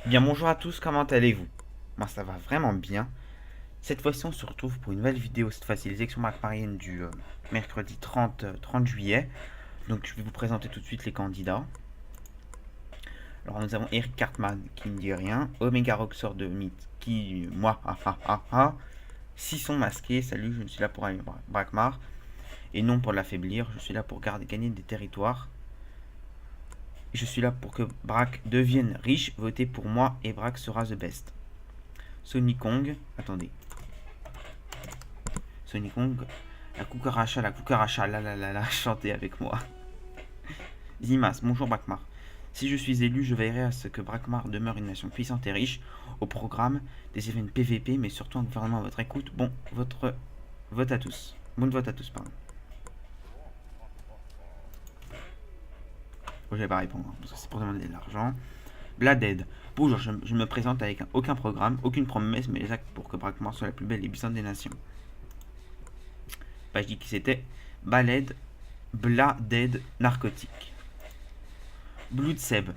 Bien, bonjour à tous, comment allez-vous? Moi, ça va vraiment bien. Cette fois-ci, on se retrouve pour une nouvelle vidéo, cette fois-ci les élections marque-mariennes du mercredi 30 juillet. Donc, je vais vous présenter tout de suite les candidats. Alors, nous avons Eric Cartman qui ne dit rien, Omega Roxor de Mythe qui, moi, Sisson masqué, salut, je suis là pour aller Brakmar et non pour l'affaiblir, je suis là pour gagner des territoires. Je suis là pour que Brak devienne riche, votez pour moi et Brak sera the best. Sony Kong, attendez. Sony Kong, la cucaracha, chantez avec moi. Zimas, bonjour Brakmar. Si je suis élu, je veillerai à ce que Brakmar demeure une nation puissante et riche, au programme des événements PVP, mais surtout un gouvernement à votre écoute. Bon, votre vote à tous. Bon vote à tous, pardon. Bon, je vais pas répondre, parce que c'est pour demander de l'argent. Bladed. Bonjour, je me présente avec aucun programme, aucune promesse, mais les actes pour que Brakmar soit la plus belle et puissante des nations. Bah, je dis qui c'était. Bladed narcotique. Bloodseb.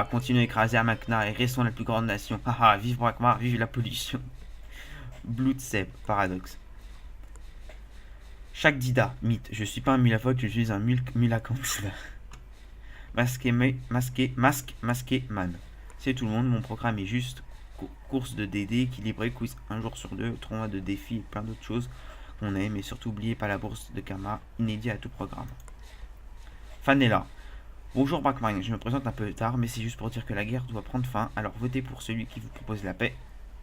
Continuez à écraser Amakna et restons la plus grande nation. Vive Brakmar, vive la pollution. Bloodseb, paradoxe. Chaque Dida, mythe. Je suis pas un mulavote, je suis un mulacantila. Masqué man. C'est tout le monde, mon programme est juste course de DD, équilibré, quiz un jour sur deux, tournoi de défis et plein d'autres choses qu'on aime. Et surtout, n'oubliez pas la bourse de karma, inédit à tout programme. Fanella. Bonjour Brakmarien, je me présente un peu tard, mais c'est juste pour dire que la guerre doit prendre fin, alors votez pour celui qui vous propose la paix,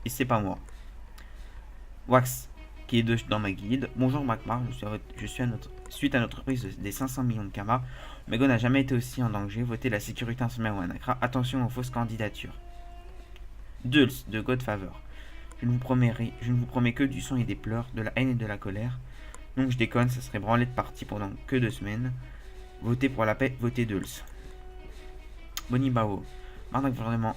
et c'est pas moi. Wax, qui est dans ma guide. Bonjour Brakmar, suite à notre prise des 500 millions de Kama, Mego n'a jamais été aussi en danger, votez la sécurité en sommet ou Anakra, attention aux fausses candidatures. Dulce, de Godfather. Je ne vous promets que du sang et des pleurs, de la haine et de la colère. Donc je déconne, ça serait branlé de parti pendant que 2 semaines. Votez pour la paix, votez Dulce. Bonibao. Marre d'un gouvernement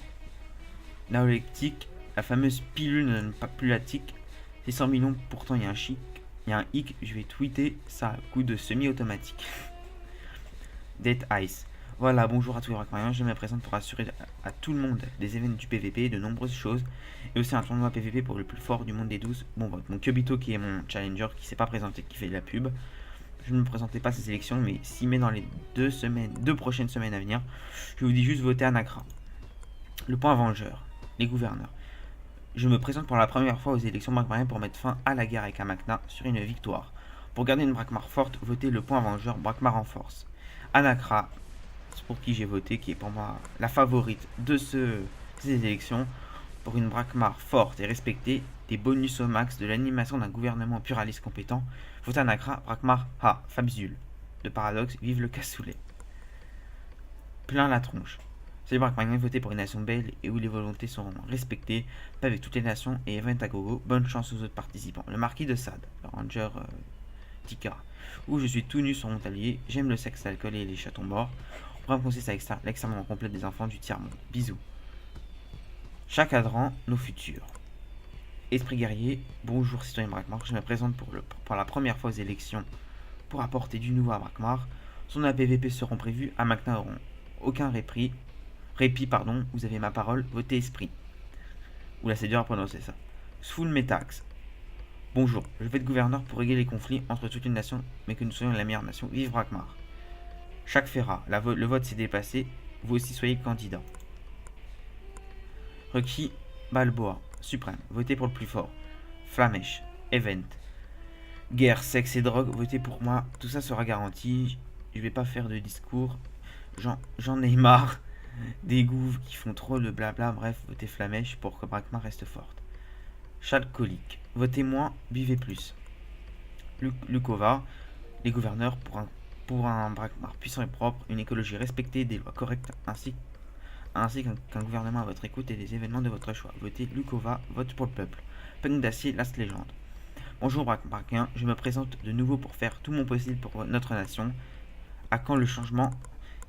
naolectique, la fameuse pilule pulatique. 600 millions, pourtant il y a un hic, je vais tweeter ça à coup de semi-automatique. Dead Ice. Voilà, bonjour à tous les Brakmariens, je me présente pour assurer à tout le monde des événements du PVP et de nombreuses choses, et aussi un tournoi PVP pour le plus fort du monde des 12. Bon, mon Kyobito qui est mon challenger, qui s'est pas présenté, qui fait de la pub. Je ne me présentais pas à ces élections, mais s'y met dans les 2 prochaines semaines à venir, je vous dis juste voter à Nakra. Le point vengeur, les gouverneurs. Je me présente pour la première fois aux élections Brakmariennes pour mettre fin à la guerre avec Amakna sur une victoire. Pour garder une Brakmar forte, votez le point vengeur Brakmar en force. Anakra, c'est pour qui j'ai voté, qui est pour moi la favorite de ces élections. Pour une Brakmar forte et respectée, des bonus au max, de l'animation d'un gouvernement pluraliste compétent. Votez Anakra, Brakmar, Fabzul. De paradoxe, vive le cassoulet. Plein la tronche. C'est Brakmariens, voter pour une nation belle et où les volontés seront respectées, pas avec toutes les nations et event à gogo. Bonne chance aux autres participants. Le marquis de Sade, le ranger Tika, où je suis tout nu sur mon talier, j'aime le sexe, l'alcool et les chatons morts. On pourrait me consiste à l'extrêmement complète des enfants du tiers-monde. Bisous. Chaque cadran, nos futurs. Esprit guerrier, bonjour citoyen Brakmar, je me présente pour la première fois aux élections pour apporter du nouveau à Brakmar. Son APVP seront prévus, à Makna n'auront aucun répit, vous avez ma parole, votez esprit. Oula, c'est dur à prononcer ça. Sfoul Metax. Bonjour, je vais être gouverneur pour régler les conflits entre toutes les nations, mais que nous soyons la meilleure nation. Vive Brakmar. Chaque Ferra, le vote s'est dépassé, vous aussi soyez candidat. Rocky Balboa, suprême, votez pour le plus fort. Flamesh, Event. Guerre, sexe et drogue, votez pour moi, tout ça sera garanti. Je vais pas faire de discours, j'en ai marre. Des gouves qui font trop de blabla, bref, votez Flamèche pour que Brakmar reste forte. Chalcolique, votez moins, vivez plus. Lukova, les gouverneurs pour un Brakmar puissant et propre, une écologie respectée, des lois correctes, ainsi qu'un gouvernement à votre écoute et des événements de votre choix. Votez Lukova, vote pour le peuple. Punk d'acier, Last Légende. Bonjour Brakmarien, je me présente de nouveau pour faire tout mon possible pour notre nation. À quand le changement?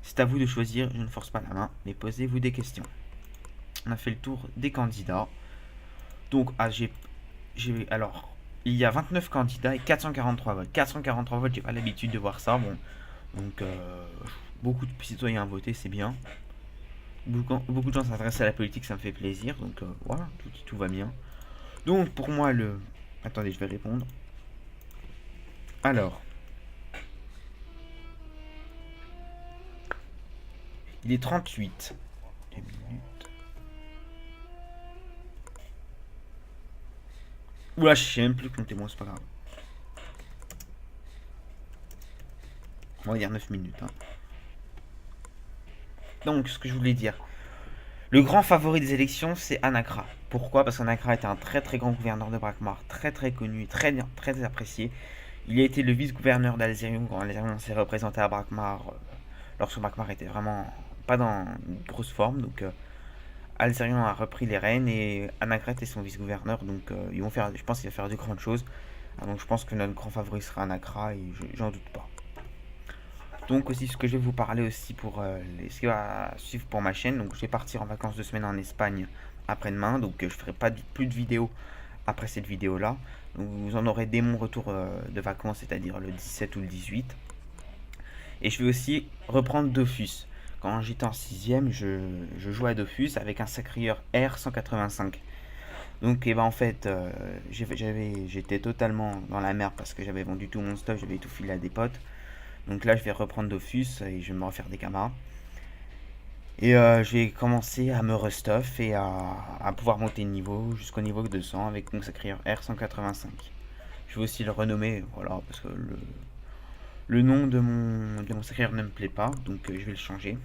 C'est à vous de choisir, je ne force pas la main, mais posez-vous des questions. On a fait le tour des candidats. Donc, alors, il y a 29 candidats et 443 votes. 443 votes, j'ai pas l'habitude de voir ça. Bon, donc, beaucoup de citoyens à voter, c'est bien. Beaucoup de gens s'intéressent à la politique, ça me fait plaisir. Donc voilà, tout va bien. Donc pour moi, le... Attendez, je vais répondre. Alors, il est 38. 2 minutes. Oula, je sais même plus compter moi, c'est pas grave. On va dire 9 minutes. Hein. Donc, ce que je voulais dire. Le grand favori des élections, c'est Anakra. Pourquoi? Parce qu'Anakra était un très très grand gouverneur de Brakmar, très très connu, très apprécié. Il a été le vice-gouverneur d'Alzerion quand Alzerion s'est représenté à Brakmar, lorsque Brakmar était vraiment pas dans une grosse forme. Donc Alzerion a repris les rênes et Anakra est son vice-gouverneur. Donc ils vont faire, je pense qu'il va faire de grandes choses. Donc je pense que notre grand favori sera Anakra et j'en doute pas. Donc aussi ce que je vais vous parler aussi pour ce qui va suivre pour ma chaîne. Donc je vais partir en vacances 2 semaines en Espagne après-demain. Donc je ferai pas plus de vidéos après cette vidéo là. Donc vous en aurez dès mon retour de vacances, c'est-à-dire le 17 ou le 18. Et je vais aussi reprendre Dofus. Quand j'étais en 6ème, je jouais à Dofus avec un Sacrieur R185. Donc et ben en fait j'étais totalement dans la merde parce que j'avais vendu tout mon stock, j'avais tout filé à des potes. Donc là, je vais reprendre Dofus et je vais me refaire des kamas. Et je vais commencer à me restuff et à pouvoir monter de niveau jusqu'au niveau 200 avec mon Sacrieur R185. Je vais aussi le renommer, voilà, parce que le nom de mon Sacrieur ne me plaît pas, donc je vais le changer.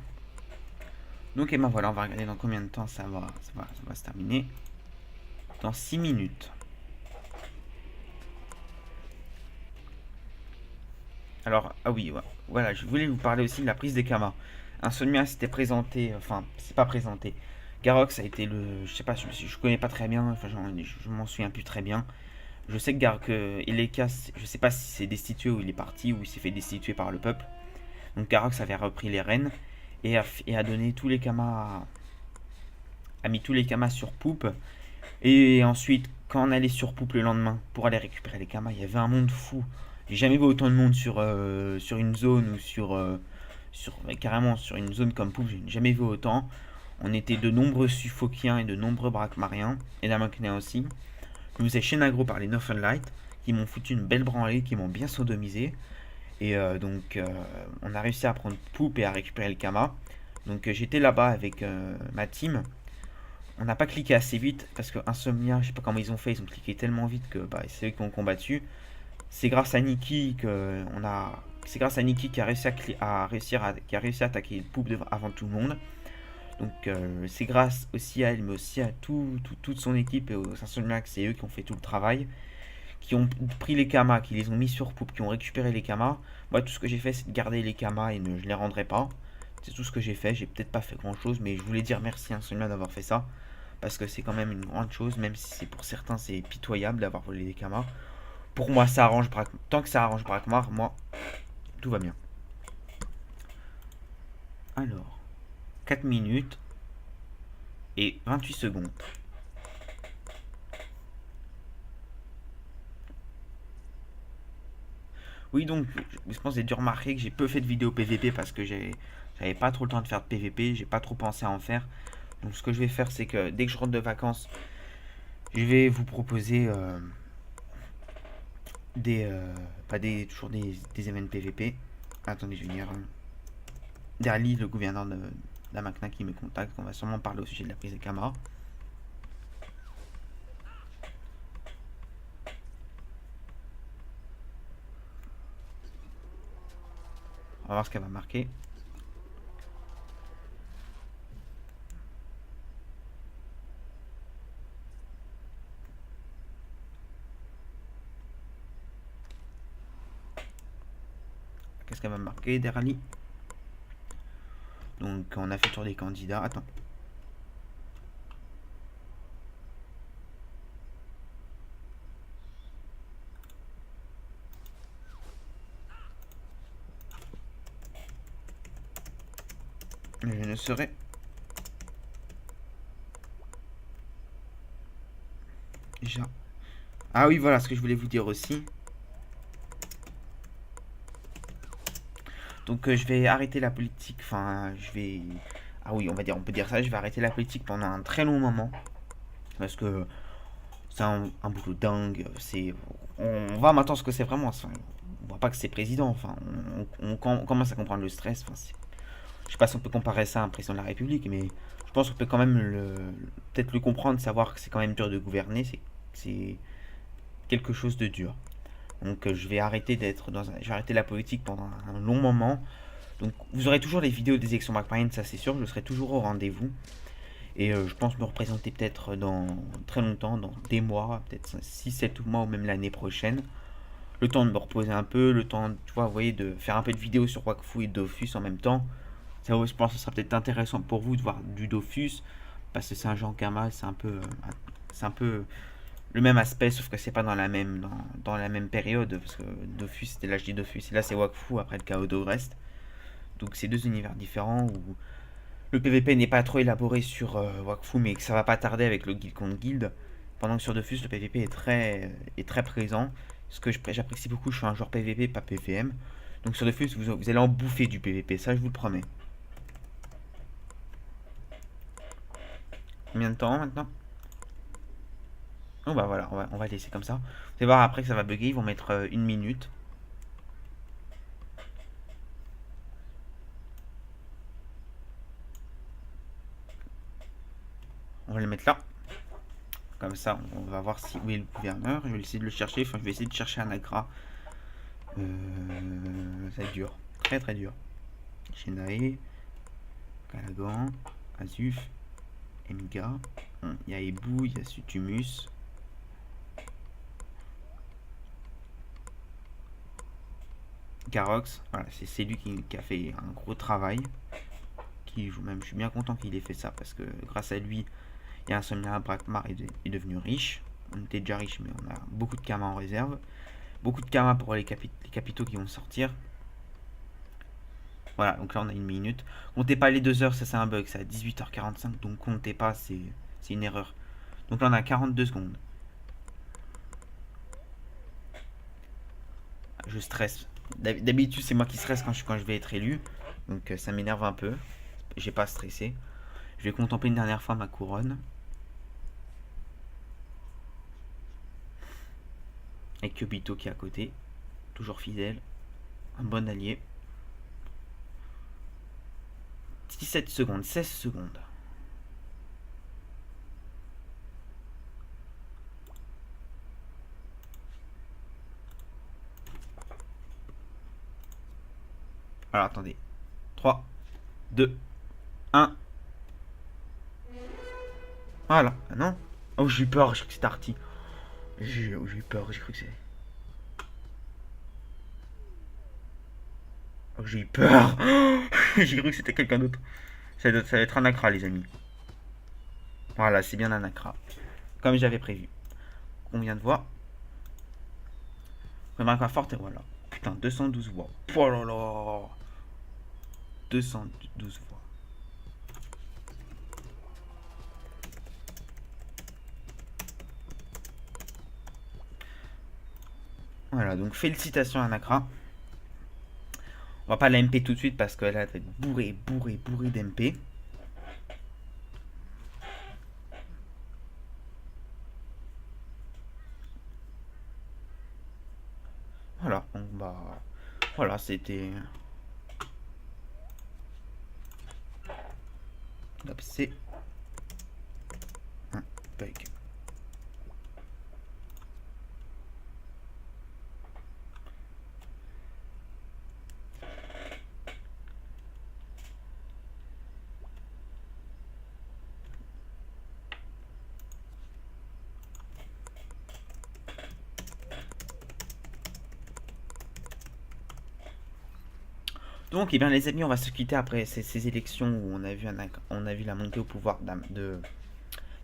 Donc et ben voilà, on va regarder dans combien de temps ça va se terminer. Dans 6 minutes. Alors, ah oui, voilà, je voulais vous parler aussi de la prise des kamas. Insomnia s'était présenté, enfin, c'est pas présenté. Garrox a été le. Je sais pas, je connais pas très bien, enfin, je m'en souviens plus très bien. Je sais que Eleka, je sais pas si c'est destitué ou il est parti ou il s'est fait destituer par le peuple. Donc Garrox avait repris les rênes et a donné tous les kamas. A mis tous les kamas sur poupe. Et ensuite, quand on allait sur poupe le lendemain pour aller récupérer les kamas, il y avait un monde fou. J'ai jamais vu autant de monde sur une zone ou carrément sur une zone comme poupe, j'ai jamais vu autant. On était de nombreux Suffolkiens et de nombreux Brakmariens, et Damaknéens aussi. Je me faisais chaîne aggro par les Northern Light, qui m'ont foutu une belle branlée, qui m'ont bien sodomisé. Et donc, on a réussi à prendre poupe et à récupérer le Kama. Donc, j'étais là-bas avec ma team. On n'a pas cliqué assez vite parce que Insomnia, je sais pas comment ils ont fait, ils ont cliqué tellement vite que bah, c'est eux qui ont combattu. C'est grâce à Nikki que on a. C'est grâce à Nikki qui a réussi qui a réussi à attaquer le poupe avant tout le monde. Donc c'est grâce aussi à elle, mais aussi à toute son équipe et aux Insomniacs, c'est eux qui ont fait tout le travail, qui ont pris les kamas, qui les ont mis sur poupe, qui ont récupéré les kamas. Moi, tout ce que j'ai fait, c'est de garder les kamas et je les rendrai pas. C'est tout ce que j'ai fait. J'ai peut-être pas fait grand chose, mais je voulais dire merci à Insomnia d'avoir fait ça. Parce que c'est quand même une grande chose, même si c'est pour certains c'est pitoyable d'avoir volé les kamas. Pour moi, ça arrange tant que ça arrange Brakmar, moi, tout va bien. Alors, 4 minutes et 28 secondes. Oui, donc, je pense que vous avez dû remarquer que j'ai peu fait de vidéos PVP parce que j'avais pas trop le temps de faire de PVP, j'ai pas trop pensé à en faire. Donc, ce que je vais faire, c'est que dès que je rentre de vacances, je vais vous proposer toujours des événements PVP. Attendez, je vais lire. Derli, le gouverneur de la Macna qui me contacte, on va sûrement parler au sujet de la prise des caméras. On va voir ce qu'elle va marquer. Qu'est-ce qu'elle va marquer, Derali? Donc on a fait le tour des candidats. Attends. Je ne serai. Déjà. Ah oui, voilà ce que je voulais vous dire aussi. Donc je vais arrêter la politique. Enfin, je vais Ah oui, on peut dire ça, je vais arrêter la politique pendant un très long moment. Parce que c'est un boulot dingue. On voit maintenant ce que c'est vraiment. Enfin, on voit pas que c'est président. Enfin, on commence à comprendre le stress. Enfin, je sais pas si on peut comparer ça à un président de la République, mais je pense qu'on peut quand même peut-être le comprendre, savoir que c'est quand même dur de gouverner. C'est quelque chose de dur. Donc je vais arrêter je vais arrêter la politique pendant un long moment. Donc vous aurez toujours les vidéos des élections McMahon, ça c'est sûr, je serai toujours au rendez-vous. Et je pense me représenter peut-être dans très longtemps, dans des mois, peut-être 6-7 mois ou même l'année prochaine. Le temps de me reposer un peu, le temps, tu vois, vous voyez, de faire un peu de vidéos sur Wakfu et Dofus en même temps. Ça, je pense que ce sera peut-être intéressant pour vous de voir du Dofus, parce que c'est un genre Gamma, c'est un peu le même aspect, sauf que c'est pas dans la même période, parce que Dofus c'était l'âge du Dofus, et là c'est Wakfu après le chaos d'Ogrest. Donc c'est deux univers différents où le PVP n'est pas trop élaboré sur Wakfu, mais que ça va pas tarder avec le guild contre guild. Pendant que sur Dofus, le PVP est très présent. Ce que j'apprécie beaucoup, je suis un joueur PVP, pas PVM. Donc sur Dofus, vous allez en bouffer du PVP, ça je vous le promets. Combien de temps maintenant? Oh bah voilà, on va laisser comme ça. Vous allez voir après que ça va bugger, ils vont mettre 1 minute. On va le mettre là. Comme ça, on va voir où est le gouverneur. Je vais essayer de le chercher. Enfin, je vais essayer de chercher un agra. Ça va être dur. Très très dur. Shenae, Calagan, Azuf, Emga. Il y a Ebou, il y a Sutumus. Garox. Voilà, c'est lui qui a fait un gros travail. Qui joue même. Je suis bien content qu'il ait fait ça parce que grâce à lui, il y a un Insomnia Brakmar est devenu riche. On était déjà riche, mais on a beaucoup de karma en réserve. Beaucoup de karma pour les capitaux qui vont sortir. Voilà, donc là on a 1 minute. Comptez pas les 2 heures, ça c'est un bug, c'est à 18h45, donc comptez pas, c'est une erreur. Donc là on a 42 secondes. Je stresse. D'habitude c'est moi qui stresse quand je vais être élu. Donc ça m'énerve un peu. J'ai pas stressé. Je vais contempler une dernière fois ma couronne. Avec Kobito qui est à côté. Toujours fidèle. Un bon allié. 17 secondes, 16 secondes. Alors attendez. 3, 2, 1. Voilà. Ah non. Oh j'ai eu peur, j'ai cru que c'était Arty. J'ai eu peur, j'ai cru que c'est... Oh j'ai eu peur. J'ai cru que c'était quelqu'un d'autre. Ça va être un Acra les amis. Voilà, c'est bien un Acra. Comme j'avais prévu. Combien de voix? Remarque forte et voilà. Putain, 212 voix. Oh là là. 212 voix. Voilà, donc félicitations à Nakra. On va pas la MP tout de suite parce qu'elle va être bourrée d'MP. Voilà, donc bah... Voilà, c'était... Hop, c'est... un bug. Donc, eh bien, les amis, on va se quitter après ces élections où on a vu la montée au pouvoir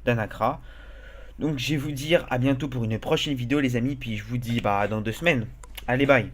d'Anakra. Donc, je vais vous dire à bientôt pour une prochaine vidéo, les amis. Puis, je vous dis bah, dans 2 semaines. Allez, bye.